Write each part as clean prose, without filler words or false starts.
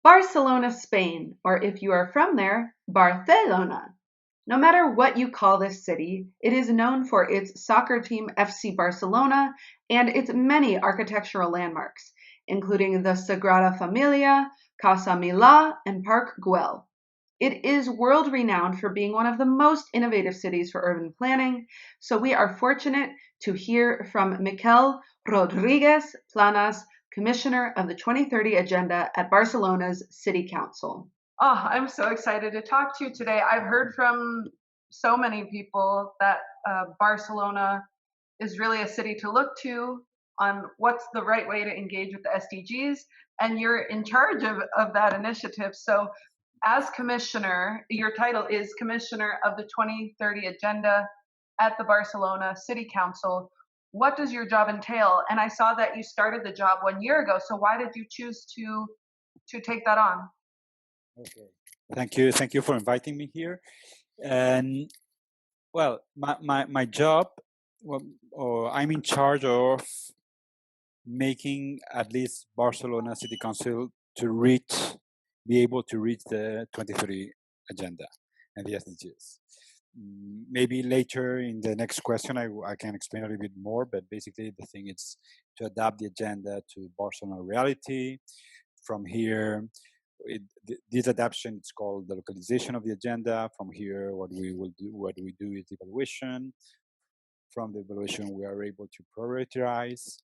Barcelona, Spain, or if you are from there, Barcelona. No matter what you call this city, it is known for its soccer team FC Barcelona and its many architectural landmarks, including the Sagrada Familia, Casa Milà, and Park Güell. It is world renowned for being one of the most innovative cities for urban planning, so we are fortunate to hear from Miquel Rodriguez Planas, Commissioner of the 2030 Agenda at Barcelona's City Council. Oh, I'm so excited to talk to you today. I've heard from so many people that Barcelona is really a city to look to on what's the right way to engage with the SDGs, and you're in charge of that initiative. So, as commissioner, your title is Commissioner of the 2030 Agenda at the Barcelona City Council. What does your job entail? And I saw that you started the job 1 year ago. So, why did you choose to take that on? Okay. Thank you for inviting me here. And well, my job, well, I'm in charge of making at least Barcelona City Council to be able to reach the 2030 agenda and the SDGs. Maybe later in the next question, I can explain a little bit more, but basically the thing is to adapt the agenda to Barcelona reality. From here, this adaptation, it's called the localization of the agenda. From here, what we do is evaluation. From the evaluation, we are able to prioritize,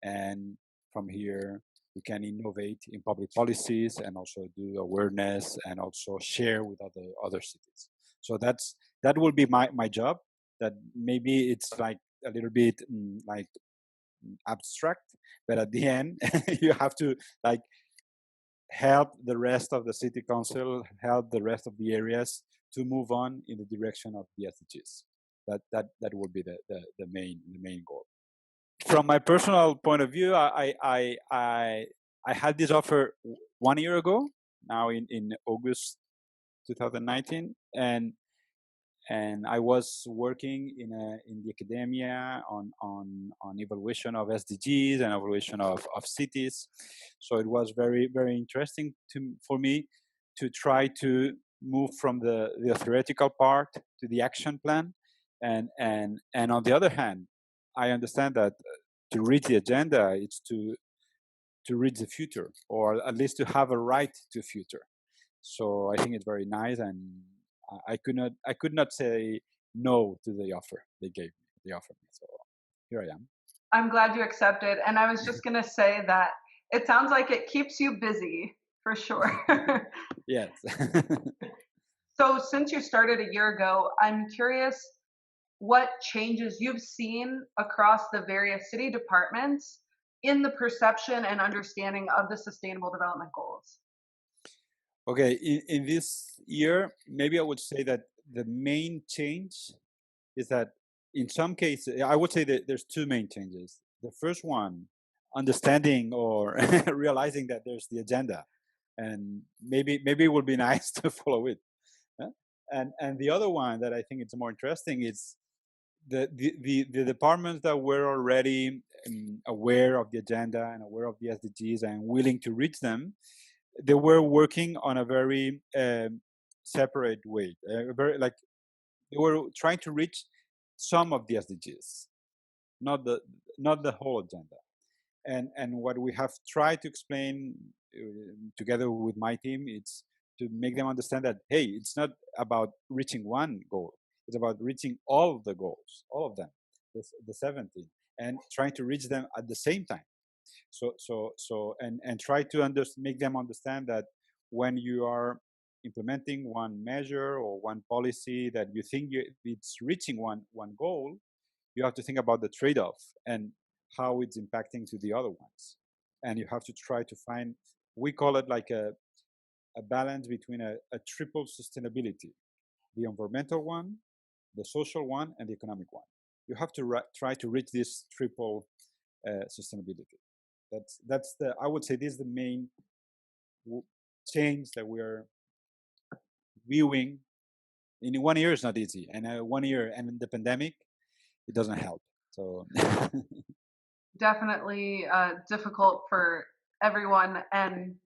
and from here, we can innovate in public policies and also do awareness and also share with other cities. So that will be my job. That maybe it's like a little bit like abstract, but at the end, you have to like help the rest of the city council, help the rest of the areas to move on in the direction of the SDGs. That will be the main goal. From my personal point of view, I had this offer 1 year ago, now in August 2019, and I was working in the academia on evaluation of SDGs and evaluation of cities. So it was very interesting for me to try to move from the theoretical part to the action plan, and on the other hand, I understand that to reach the agenda, it's to reach the future, or at least to have a right to future. So I think it's very nice, and I could not say no to the offer they gave me. They offered me, so here I am. I'm glad you accepted. And I was just going to say that it sounds like it keeps you busy for sure. Yes. So since you started 1 year ago, I'm curious what changes you've seen across the various city departments in the perception and understanding of the Sustainable Development Goals. Okay, in this year, maybe I would say that the main change is that in some cases, I would say that there's two main changes. The first one, understanding or realizing that there's the agenda, and maybe it would be nice to follow it. And the other one that I think it's more interesting is the departments that were already aware of the agenda and aware of the SDGs and willing to reach them. They were working on a very separate way, very like they were trying to reach some of the SDGs, not the whole agenda. And what we have tried to explain together with my team, it's to make them understand that hey, it's not about reaching one goal; it's about reaching all of the goals, all of them, the 17, and trying to reach them at the same time. And try to make them understand that when you are implementing one measure or one policy that you think it's reaching one goal, you have to think about the trade-off and how it's impacting to the other ones, and you have to try to find, we call it like a balance between a triple sustainability: the environmental one, the social one, and the economic one. You have to try to reach this triple sustainability. That's the, I would say this is the main change that we're viewing. In 1 year is not easy, and 1 year and in the pandemic, it doesn't help. So definitely difficult for everyone. And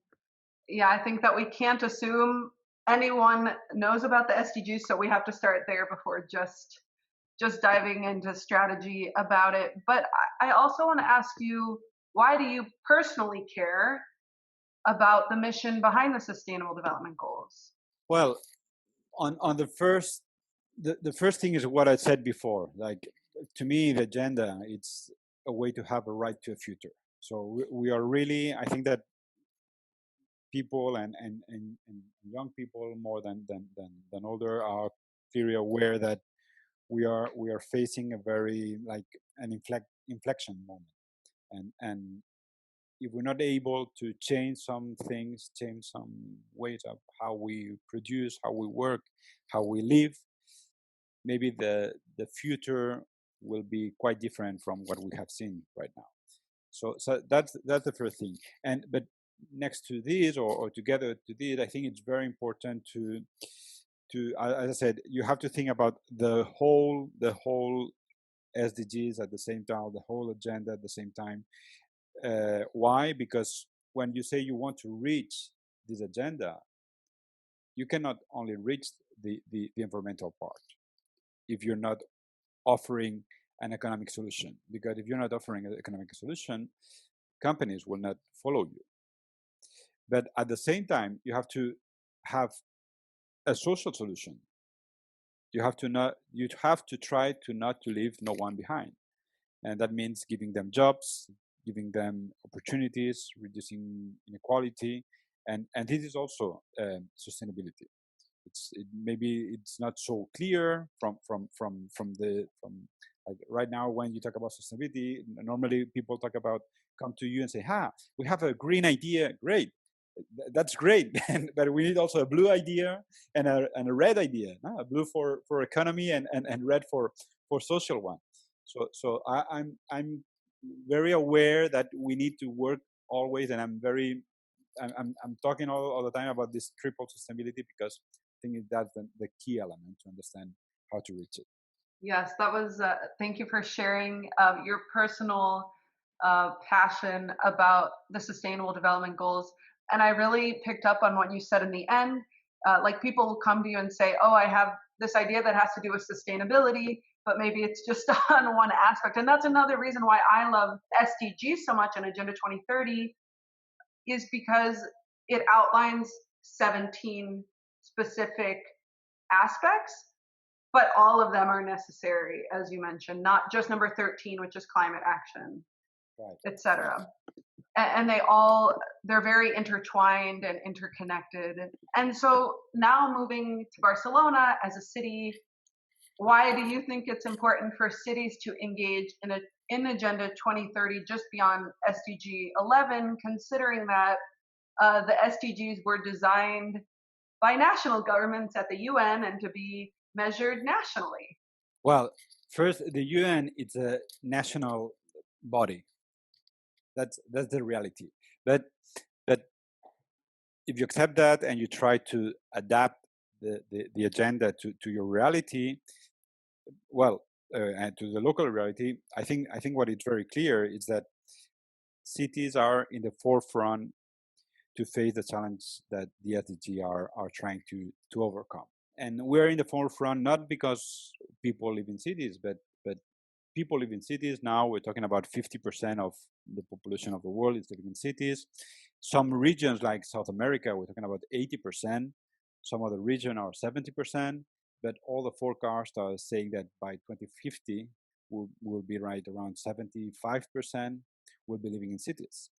Yeah, I think that we can't assume anyone knows about the SDGs, so we have to start there before just diving into strategy about it. But I also want to ask you, why do you personally care about the mission behind the Sustainable Development Goals? Well, on the first thing is what I said before. Like, to me, the agenda, it's a way to have a right to a future. So we are really, I think that people and young people more than older are clearly aware that we are facing a very like an inflection moment, and if we're not able to change some things, change some ways of how we produce, how we work, how we live, maybe the future will be quite different from what we have seen right now. So that's the first thing. And but next to this, or together to this, I think it's very important to as I said, you have to think about the whole SDGs at the same time, the whole agenda at the same time. Why? Because when you say you want to reach this agenda, you cannot only reach the environmental part if you're not offering an economic solution. Because if you're not offering an economic solution, companies will not follow you. But at the same time, you have to have a social solution. You have to try to not to leave no one behind. And that means giving them jobs, giving them opportunities, reducing inequality, and this is also sustainability. Maybe it's not so clear from like right now when you talk about sustainability. Normally people talk about, come to you and say, we have a green idea, great, that's great. But we need also a blue idea and a red idea, no? A blue for economy and red for social one. So I'm very aware that we need to work always, and I'm talking all the time about this triple sustainability because I think that's the key element to understand how to reach it. Yes, that was, thank you for sharing your personal passion about the Sustainable Development Goals. And I really picked up on what you said in the end. Like, people will come to you and say, oh, I have this idea that has to do with sustainability, but maybe it's just on one aspect. And that's another reason why I love SDGs so much and Agenda 2030, is because it outlines 17 specific aspects, but all of them are necessary, as you mentioned, not just number 13, which is climate action, Right. etc. And they're very intertwined and interconnected. And so now, moving to Barcelona as a city, why do you think it's important for cities to engage in Agenda 2030 just beyond SDG 11, considering that the SDGs were designed by national governments at the UN and to be measured nationally? Well, first, the UN, it's a national body. That's the reality. But if you accept that and you try to adapt the agenda to your reality, well, and to the local reality, I think what is very clear is that cities are in the forefront to face the challenge that the SDG are trying to overcome. And we're in the forefront not because people live in cities, but people live in cities now. We're talking about 50% of the population of the world is living in cities. Some regions like South America, we're talking about 80%. Some other region are 70%. But all the forecasts are saying that by 2050, we'll be right around 75% will be living in cities.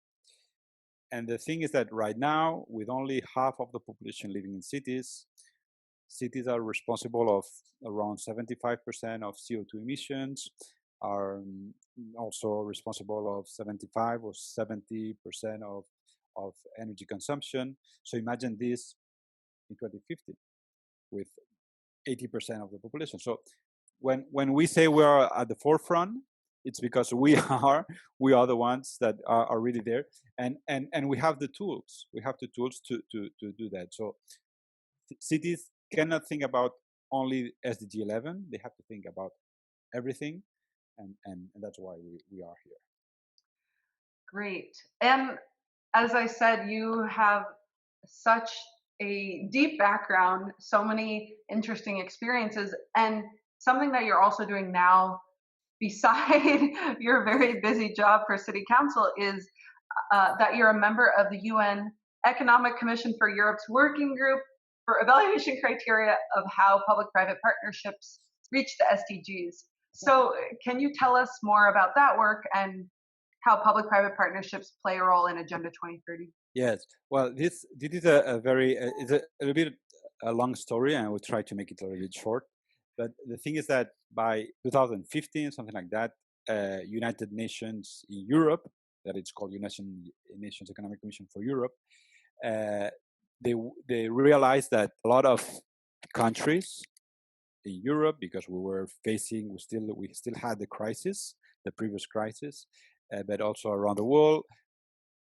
And the thing is that right now, with only half of the population living in cities, cities are responsible of around 75% of CO2 emissions, are also responsible of 75 or 70% of energy consumption. So imagine this in 2050 with 80% of the population. So when we say we are at the forefront, it's because we are the ones that are really there, and we have the tools. We have the tools to do that. So cities cannot think about only SDG 11. They have to think about everything, and that's why we are here. Great. And as I said, you have such a deep background, so many interesting experiences, and something that you're also doing now beside your very busy job for city council is that you're a member of the UN Economic Commission for Europe's working group for evaluation criteria of how public-private partnerships reach the SDGs. So can you tell us more about that work and how public-private partnerships play a role in Agenda 2030? Yes. Well, this is a very it's a little bit a long story, and I will try to make it a little bit short. But the thing is that by 2015, something like that, United Nations in Europe, that it's called United Nations Economic Commission for Europe, uh, they realized that a lot of countries in Europe, because we still had the crisis, the previous crisis, but also around the world,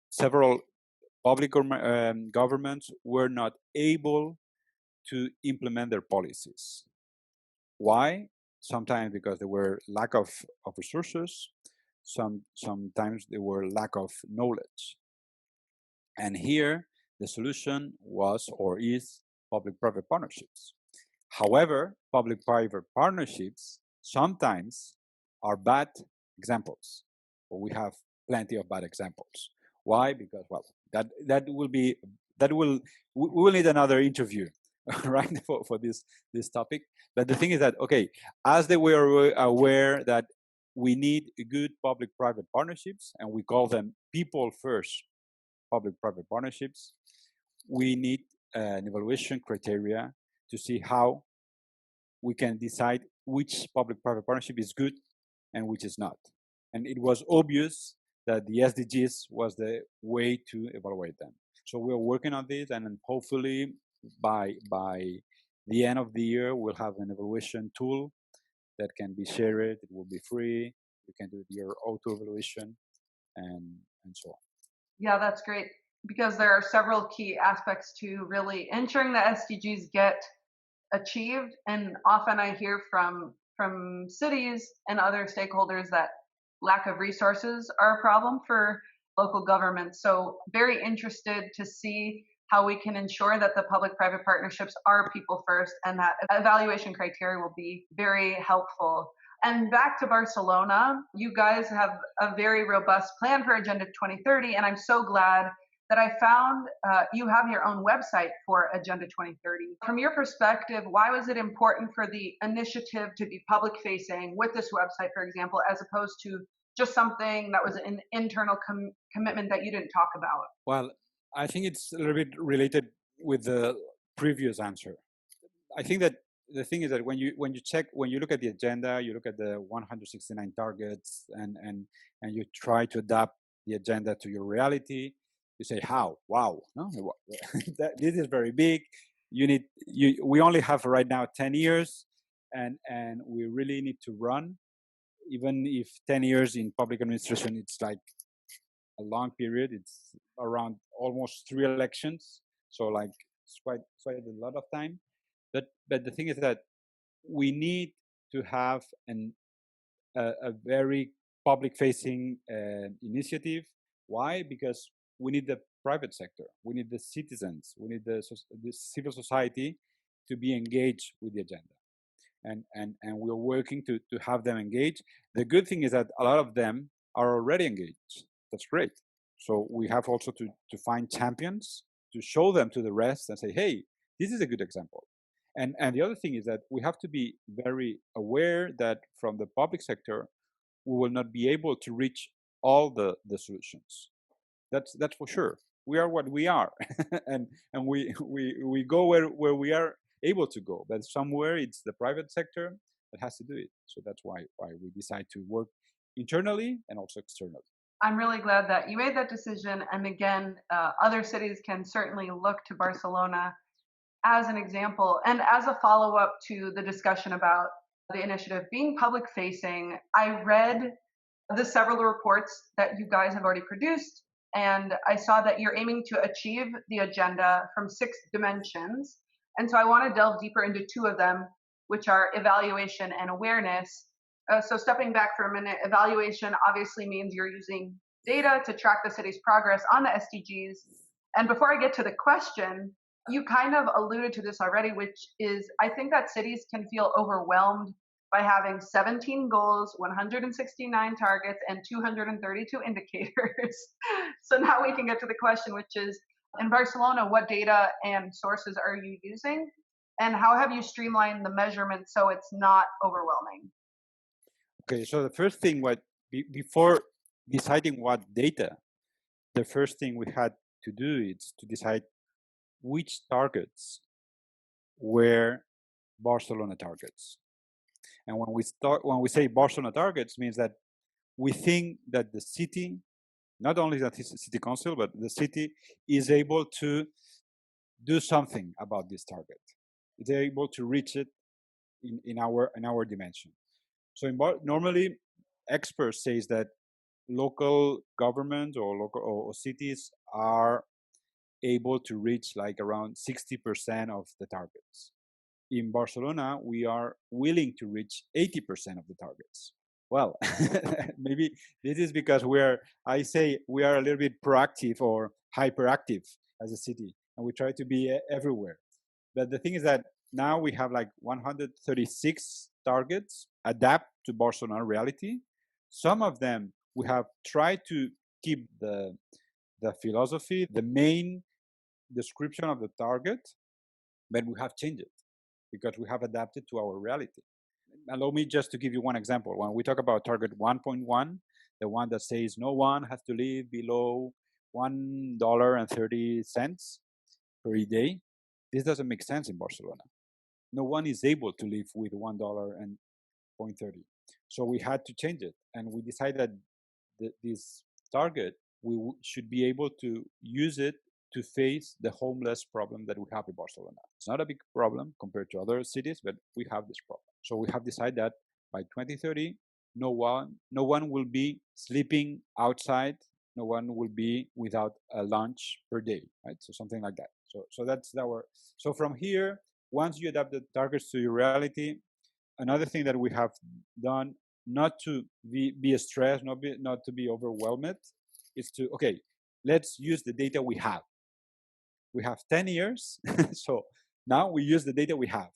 several public governments were not able to implement their policies. Why? Sometimes because there were lack of resources, sometimes there were lack of knowledge. And here the solution was or is public-private partnerships. However, public-private partnerships sometimes are bad examples, or we have plenty of bad examples. Why? Because well, that will be that will we will need another interview, right, for this topic. But the thing is that okay, as they were aware that we need good public-private partnerships, and we call them people first public-private partnerships, we need an evaluation criteria to see how we can decide which public-private partnership is good and which is not. And it was obvious that the SDGs was the way to evaluate them. So we're working on this, and then hopefully by the end of the year, we'll have an evaluation tool that can be shared. It will be free. You can do your auto evaluation and so on. Yeah, that's great because there are several key aspects to really ensuring the SDGs get achieved. And often I hear from cities and other stakeholders that lack of resources are a problem for local governments. So very interested to see how we can ensure that the public-private partnerships are people first, and that evaluation criteria will be very helpful. And back to Barcelona, you guys have a very robust plan for Agenda 2030, and I'm so glad that I found you have your own website for Agenda 2030. From your perspective, why was it important for the initiative to be public-facing with this website, for example, as opposed to just something that was an internal commitment that you didn't talk about? Well, I think it's a little bit related with the previous answer. I think that the thing is that when you look at the agenda, you look at the 169 targets, and you try to adapt the agenda to your reality. You say, "How? Wow! No, this is very big. We only have right now 10 years, and we really need to run. Even if 10 years in public administration, it's like a long period. It's around almost 3 elections, so like it's quite a lot of time. But the thing is that we need to have a very public-facing initiative. Why? Because we need the private sector, we need the citizens, we need the civil society to be engaged with the agenda, and we're working to have them engaged. The good thing is that a lot of them are already engaged. That's great. So we have also to find champions to show them to the rest and say, hey, this is a good example. And the other thing is that we have to be very aware that from the public sector, we will not be able to reach all the solutions. That's for sure. We are what we are, and we go where we are able to go. But somewhere it's the private sector that has to do it. So that's why we decide to work internally and also externally. I'm really glad that you made that decision. And again, other cities can certainly look to Barcelona as an example. And as a follow-up to the discussion about the initiative being public-facing, I read the several reports that you guys have already produced, and I saw that you're aiming to achieve the agenda from 6 dimensions. And so I want to delve deeper into 2 of them, which are evaluation and awareness. So stepping back for a minute, evaluation obviously means you're using data to track the city's progress on the SDGs. And before I get to the question, you kind of alluded to this already, which is I think that cities can feel overwhelmed by having 17 goals, 169 targets, and 232 indicators. So now we can get to the question, which is in Barcelona, what data and sources are you using? And how have you streamlined the measurement so it's not overwhelming? Okay, so the first thing, before deciding what data, the first thing we had to do is to decide which targets were Barcelona targets. And when we say Barcelona targets, means that we think that the city, not only that it's the city council, but the city is able to do something about this target. It's able to reach it in our dimension. So normally, experts says that local government or local or cities are able to reach like around 60% of the targets. In Barcelona, we are willing to reach 80% of the targets. Well, maybe this is because I say we are a little bit proactive or hyperactive as a city, and we try to be everywhere. But the thing is that now we have like 136 targets adapt to Barcelona reality. Some of them we have tried to keep the philosophy, the main description of the target, but we have changed it because we have adapted to our reality. Allow me just to give you one example. When we talk about target 1.1, the one that says no one has to live below $1.30 per day, this doesn't make sense in Barcelona. No one is able to live with $1.30. So we had to change it, and we decided that this target we should be able to use it to face the homeless problem that we have in Barcelona. It's not a big problem compared to other cities, but we have this problem. So we have decided that by 2030, no one will be sleeping outside. No one will be without a lunch per day, right? So something like that. So that's our. So from here, once you adapt the targets to your reality, another thing that we have done, not to be stressed, not to be overwhelmed, is to, okay, let's use the data we have. We have 10 years, so now we use the data we have.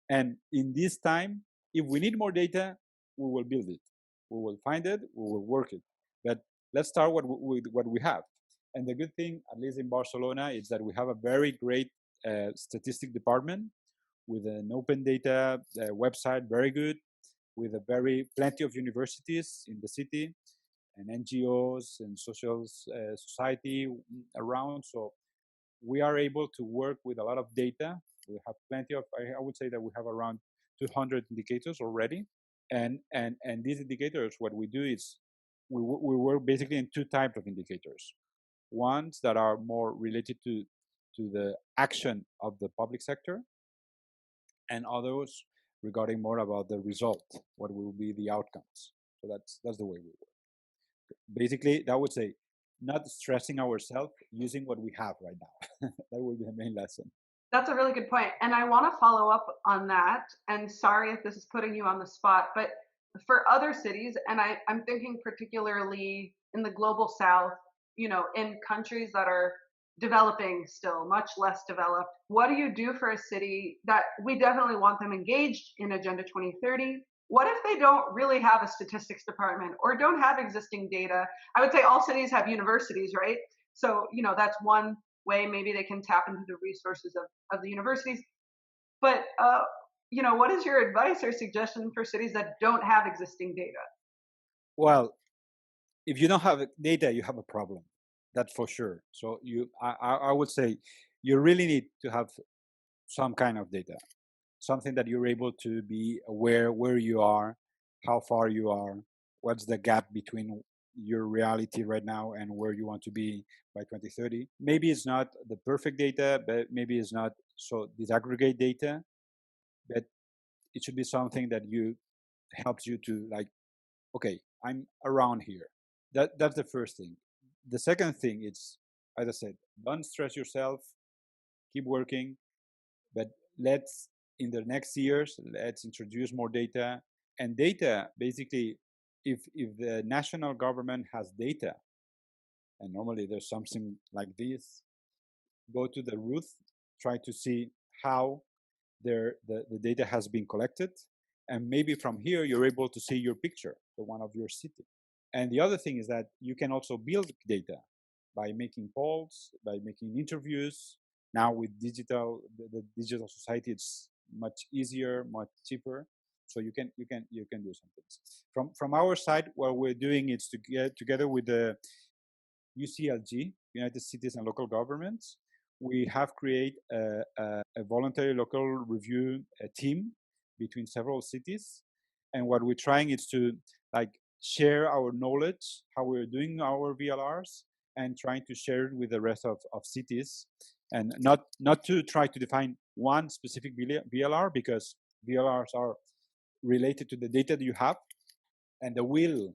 And in this time, if we need more data, we will build it. We will find it, we will work it. But let's start with what we have. And the good thing, at least in Barcelona, is that we have a very great statistic department with an open data website, very good, with plenty of universities in the city and NGOs and social society around. So we are able to work with a lot of data. We have plenty of, I would say that we have around 200 indicators already. And these indicators, what we do is we work basically in two types of indicators. Ones that are more related to the action of the public sector, and others regarding more about the result, what will be the outcomes. So that's the way we work. Basically, that would say not stressing ourselves, using what we have right now. That would be the main lesson. That's a really good point. And I want to follow up on that. And sorry if this is putting you on the spot, but for other cities, and I'm thinking particularly in the global south, in countries that are developing still, much less developed, what do you do for a city that we definitely want them engaged in Agenda 2030? What if they don't really have a statistics department or don't have existing data? I would say all cities have universities, right? So, that's one way maybe they can tap into the resources of the universities. But what is your advice or suggestion for cities that don't have existing data? Well, if you don't have data, you have a problem. That's for sure. So I would say you really need to have some kind of data, something that you're able to be aware where you are, how far you are, what's the gap between your reality right now and where you want to be by 2030. Maybe it's not the perfect data, but maybe it's not so disaggregate data, but it should be something that helps you to like, okay, I'm around here. That's the first thing. The second thing is, as I said, don't stress yourself, keep working, but in the next years, let's introduce more data. And data, basically, if the national government has data, and normally there's something like this, go to the root, try to see how the data has been collected. And maybe from here, you're able to see your picture, the one of your city. And the other thing is that you can also build data by making polls, by making interviews. Now with the digital society, it's much easier, much cheaper. So you can do some things. From our side, what we're doing is to get together with the UCLG, United Cities and Local Governments. We have created a voluntary local review team between several cities, and what we're trying is to like share our knowledge, how we're doing our VLRs, and trying to share it with the rest of cities, and not to try to define one specific VLR, because VLRs are related to the data that you have, and the will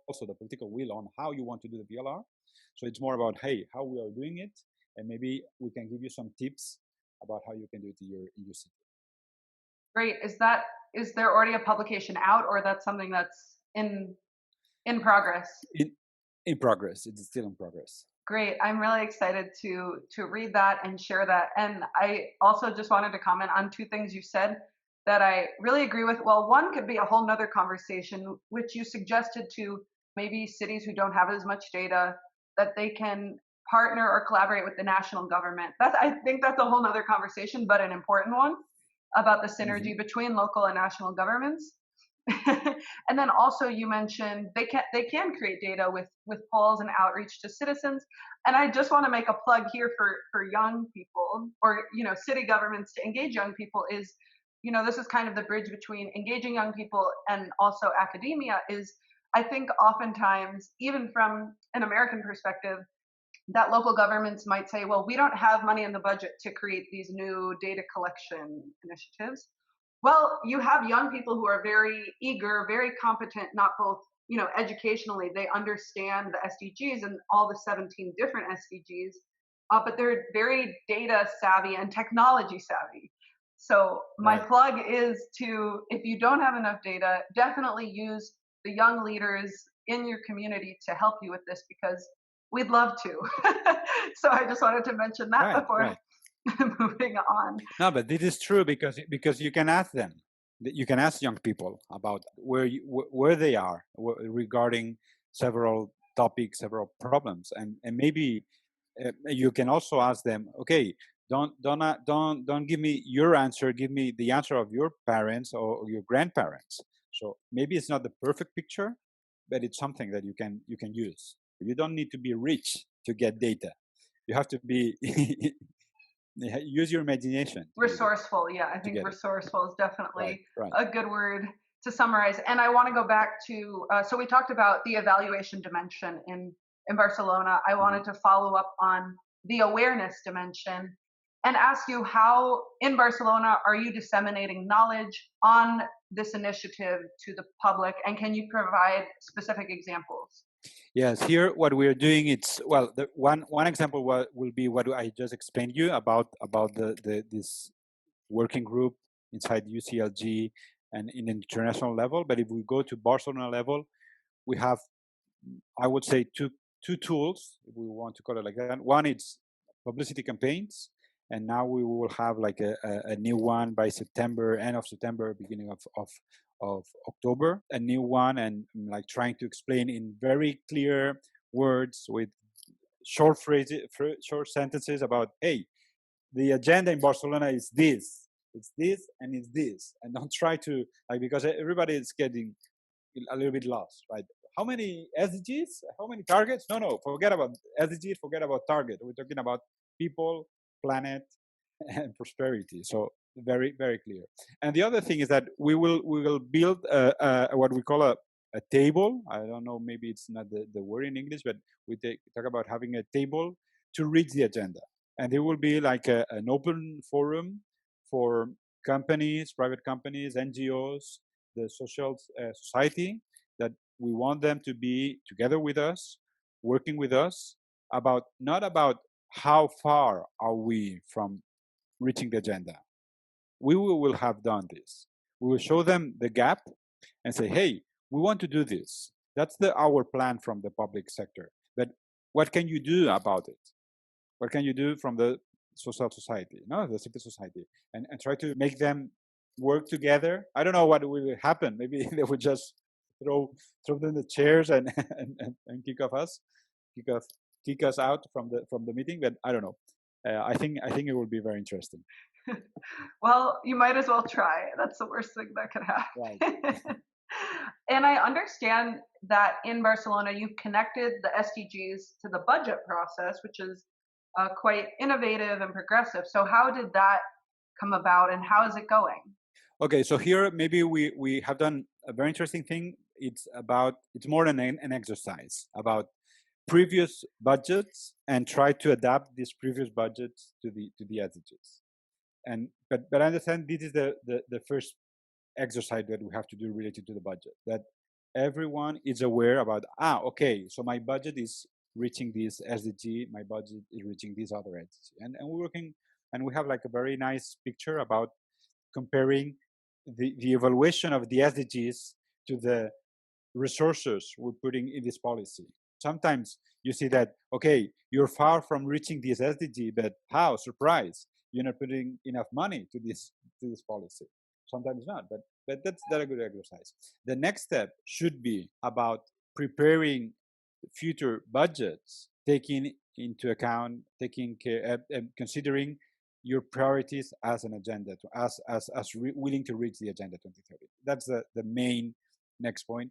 also, the political will on how you want to do the VLR. So it's more about, hey, how we are doing it, and maybe we can give you some tips about how you can do it in your city. Great. Is there already a publication out, or that's something that's in progress? In progress. It's still in progress. Great. I'm really excited to read that and share that. And I also just wanted to comment on two things you said that I really agree with. Well, one could be a whole nother conversation, which you suggested to maybe cities who don't have as much data, that they can partner or collaborate with the national government. I think that's a whole nother conversation, but an important one, about the synergy between local and national governments. And then also you mentioned they can create data with polls and outreach to citizens. And I just want to make a plug here for young people, or city governments to engage young people. Is this is kind of the bridge between engaging young people and also academia. Is, I think oftentimes, even from an American perspective, that local governments might say, well, we don't have money in the budget to create these new data collection initiatives. Well, you have young people who are very eager, very competent, not both, educationally, they understand the SDGs and all the 17 different SDGs, but they're very data savvy and technology savvy. So my plug is to, if you don't have enough data, definitely use the young leaders in your community to help you with this, because we'd love to. So I just wanted to mention that before moving on. No, but this is true, because you can ask them. You can ask young people about where they are regarding several topics, several problems, and maybe you can also ask them, okay, don't give me your answer, give me the answer of your parents or your grandparents. So maybe it's not the perfect picture, but it's something that you can use. You don't need to be rich to get data. You have to be use your imagination. Resourceful, yeah. I think resourceful is definitely a good word to summarize. And I want to go back to, so we talked about the evaluation dimension in Barcelona. I wanted to follow up on the awareness dimension and ask you, how in Barcelona are you disseminating knowledge on this initiative to the public, and can you provide specific examples? Yes, here what we are doing, it's, well, the one example will be what I just explained you about this working group inside UCLG and in an international level. But if we go to Barcelona level, we have, I would say, two tools, if we want to call it like that. One is publicity campaigns, and now we will have like a new one by September, end of September, beginning of October, a new one, and like trying to explain in very clear words with short phrases, short sentences about, hey, the agenda in Barcelona is this, it's this, and it's this, and don't try to, like, because everybody is getting a little bit lost, right? How many SDGs? How many targets? No, forget about SDGs, forget about target. We're talking about people, planet, and prosperity. So very, very clear. And the other thing is that we will build what we call a table. I don't know, maybe it's not the word in English, but we talk about having a table to reach the agenda. And it will be like an open forum for companies, private companies, NGOs, the social society, that we want them to be together with us, working with us, about not about how far are we from reaching the agenda. We will have done this. We will show them the gap and say, hey, we want to do this. That's our plan from the public sector. But what can you do about it? What can you do from the social society, no, the civil society, and try to make them work together. I don't know what will happen. Maybe they would just throw them the chairs and and kick off, kick us out from the meeting. But I don't know. I think it will be very interesting. Well, you might as well try. That's the worst thing that could Right. happen. And I understand that in Barcelona, you've connected the SDGs to the budget process, which is quite innovative and progressive. So, how did that come about, and how is it going? Okay, so here maybe we have done a very interesting thing. It's more than an exercise about previous budgets and try to adapt these previous budgets to the SDGs. And but I understand this is the first exercise that we have to do related to the budget, that everyone is aware about, okay, so my budget is reaching this SDG, my budget is reaching this other SDG, and we're working, and we have like a very nice picture about comparing the evaluation of the SDGs to the resources we're putting in this policy. Sometimes you see that, okay, you're far from reaching this SDG, but how? Surprise, you're not putting enough money to this policy. Sometimes not, but that's a good exercise. The next step should be about preparing future budgets, taking into account, taking care, considering your priorities as an agenda, willing to reach the agenda 2030. That's the main next point.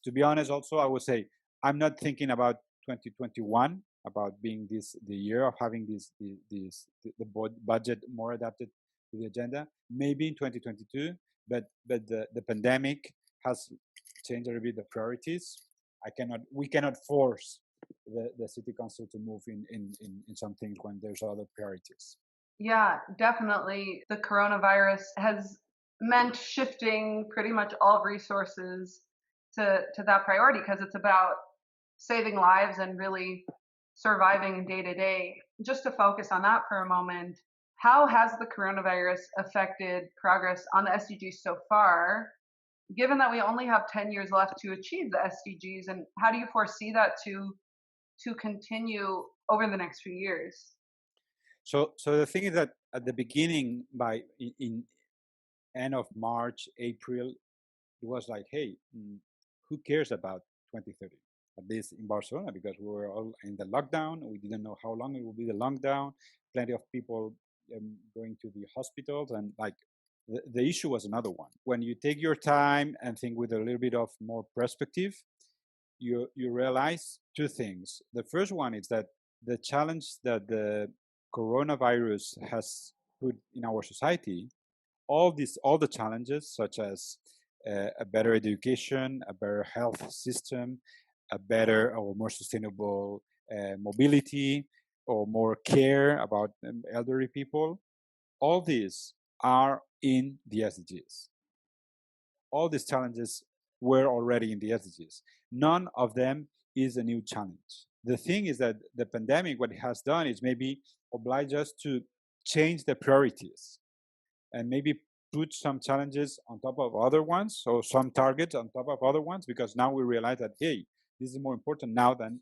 To be honest, also I would say I'm not thinking about 2021 about being the year of having the budget more adapted to the agenda. Maybe in 2022, but the pandemic has changed a little bit the priorities. We cannot force the city council to move in some things when there's other priorities. Yeah, definitely. The coronavirus has meant shifting pretty much all resources to that priority, because it's about saving lives and really surviving day to day. Just to focus on that for a moment, how has the coronavirus affected progress on the SDGs so far, given that we only have 10 years left to achieve the SDGs, and how do you foresee that to continue over the next few years? So the thing is that at the beginning, in end of March, April, it was like, hey, who cares about 2030? At least in Barcelona, because we were all in the lockdown. We didn't know how long it would be the lockdown. Plenty of people going to the hospitals, and like the issue was another one. When you take your time and think with a little bit of more perspective, you realize two things. The first one is that the challenge that the coronavirus has put in our society, all the challenges such as a better education, a better health system, a better or more sustainable mobility, or more care about elderly people, all these are in the SDGs. All these challenges were already in the SDGs. None of them is a new challenge. The thing is that the pandemic, what it has done is maybe oblige us to change the priorities and maybe put some challenges on top of other ones, so some targets on top of other ones, because now we realize that, hey, this is more important now than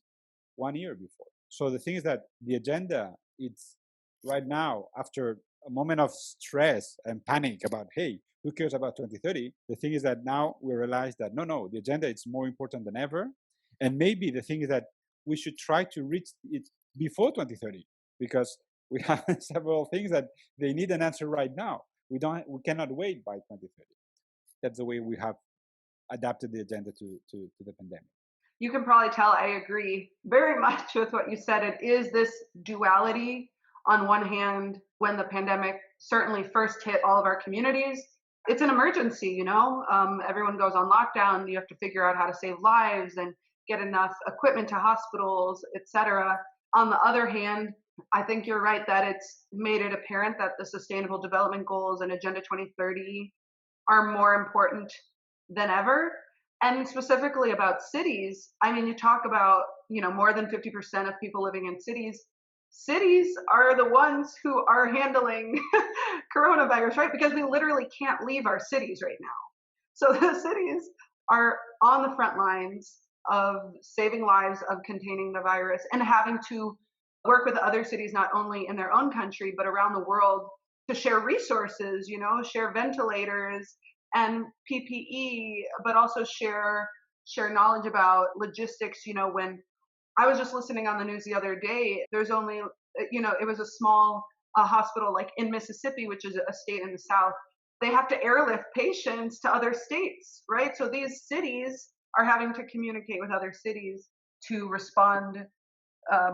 1 year before. So the thing is that the agenda, it's right now, after a moment of stress and panic about, hey, who cares about 2030? The thing is that now we realize that no, the agenda is more important than ever. And maybe the thing is that we should try to reach it before 2030, because we have several things that they need an answer right now. We cannot wait by 2030. That's the way we have adapted the agenda to the pandemic. You can probably tell I agree very much with what you said. It is this duality. On one hand, when the pandemic certainly first hit all of our communities, it's an emergency, everyone goes on lockdown. You have to figure out how to save lives and get enough equipment to hospitals, etc. On the other hand, I think you're right that it's made it apparent that the Sustainable Development Goals and Agenda 2030 are more important than ever. And specifically about cities, I mean, you talk about, more than 50% of people living in cities. Cities are the ones who are handling coronavirus, right? Because we literally can't leave our cities right now. So the cities are on the front lines of saving lives, of containing the virus, and having to work with other cities, not only in their own country, but around the world to share resources, share ventilators and PPE, but also share knowledge about logistics. When I was just listening on the news the other day, there's only, it was a small hospital like in Mississippi, which is a state in the South. They have to airlift patients to other states, right? So these cities are having to communicate with other cities to respond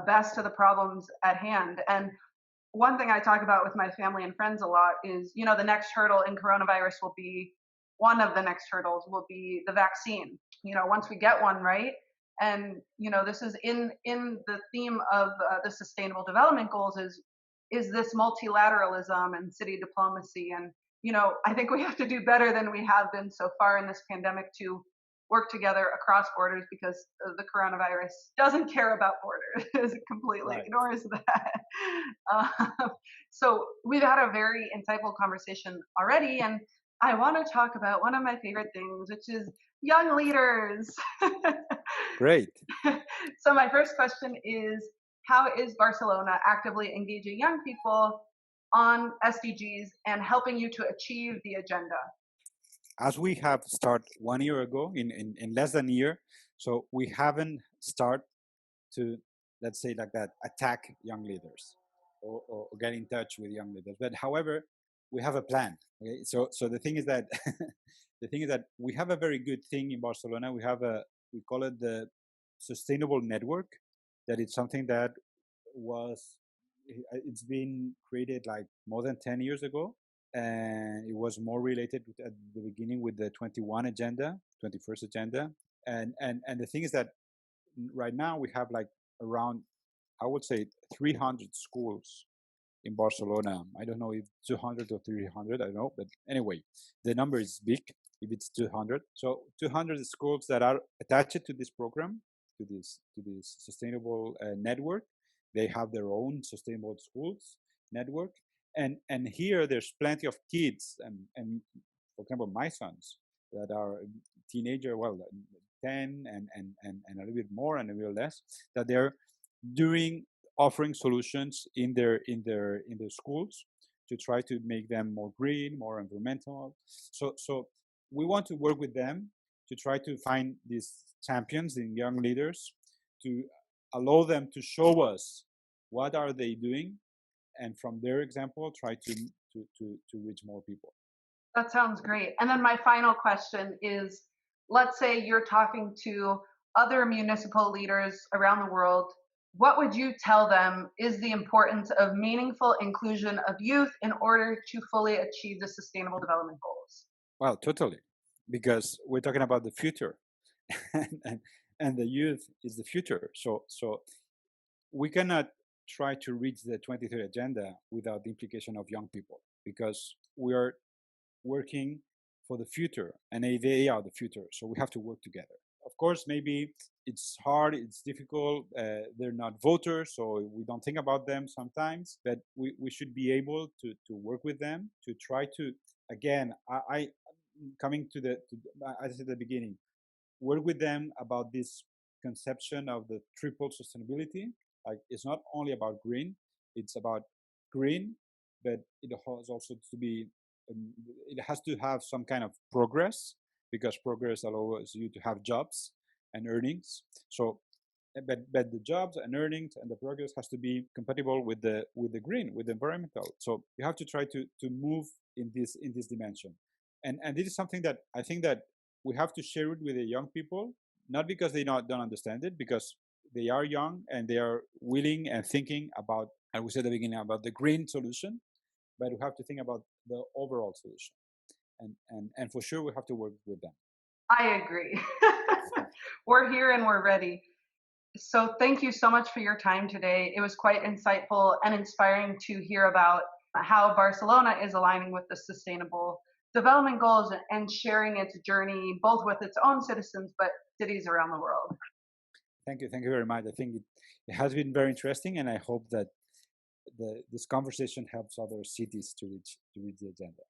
best to the problems at hand. And one thing I talk about with my family and friends a lot is, the next hurdle in coronavirus will be one of the next hurdles will be the vaccine. Once we get one, right? And this is in the theme of the Sustainable Development Goals is this multilateralism and city diplomacy. And I think we have to do better than we have been so far in this pandemic to work together across borders, because the coronavirus doesn't care about borders. It completely ignores that. So we've had a very insightful conversation already, and I want to talk about one of my favorite things, which is young leaders. Great. So my first question is, how is Barcelona actively engaging young people on SDGs and helping you to achieve the agenda? As we have started 1 year ago, in less than a year, so we haven't started to, let's say like that, attack young leaders or get in touch with young leaders. But however, we have a plan. Okay? So the thing is that the thing is that we have a very good thing in Barcelona. We call it the sustainable network. That it's something that it's been created like more than 10 years ago, and it was more related at the beginning with the 21st agenda. And the thing is that right now we have like around, I would say, 300 schools in Barcelona. I don't know if 200 or 300, I don't know, but anyway, the number is big if it's 200. So 200 schools that are attached to this program, to this sustainable network. They have their own sustainable schools network, and here there's plenty of kids, and for example, my sons that are teenager, well, 10 and a little bit more and a little less, that they're doing offering solutions in their schools to try to make them more green, more environmental. So we want to work with them to try to find these champions and young leaders, to allow them to show us what are they doing, and from their example try to reach more people. That sounds great. And then my final question is, let's say you're talking to other municipal leaders around the world. What would you tell them is the importance of meaningful inclusion of youth in order to fully achieve the Sustainable Development Goals? Well, totally, because we're talking about the future, and the youth is the future. So we cannot try to reach the 2030 agenda without the implication of young people, because we are working for the future and they are the future. So we have to work together. Of course, maybe it's hard, it's difficult. They're not voters, so we don't think about them sometimes, but we should be able to work with them to try to, again, I coming to as I said at the beginning, work with them about this conception of the triple sustainability. Like, it's not only about green, it's about green, but it has also to be, it has to have some kind of progress, because progress allows you to have jobs and earnings. So, but the jobs and earnings and the progress has to be compatible with the green, with the environmental. So you have to try to move in this dimension, and this is something that I think that we have to share it with the young people, not because they don't understand it, because they are young and they are willing and thinking about, I would say at the beginning, about the green solution, but we have to think about the overall solution, and for sure we have to work with them. I agree. We're here and we're ready. So thank you so much for your time today. It was quite insightful and inspiring to hear about how Barcelona is aligning with the Sustainable Development Goals and sharing its journey both with its own citizens but cities around the world. Thank you very much. I think it has been very interesting, and I hope that this conversation helps other cities to reach the agenda.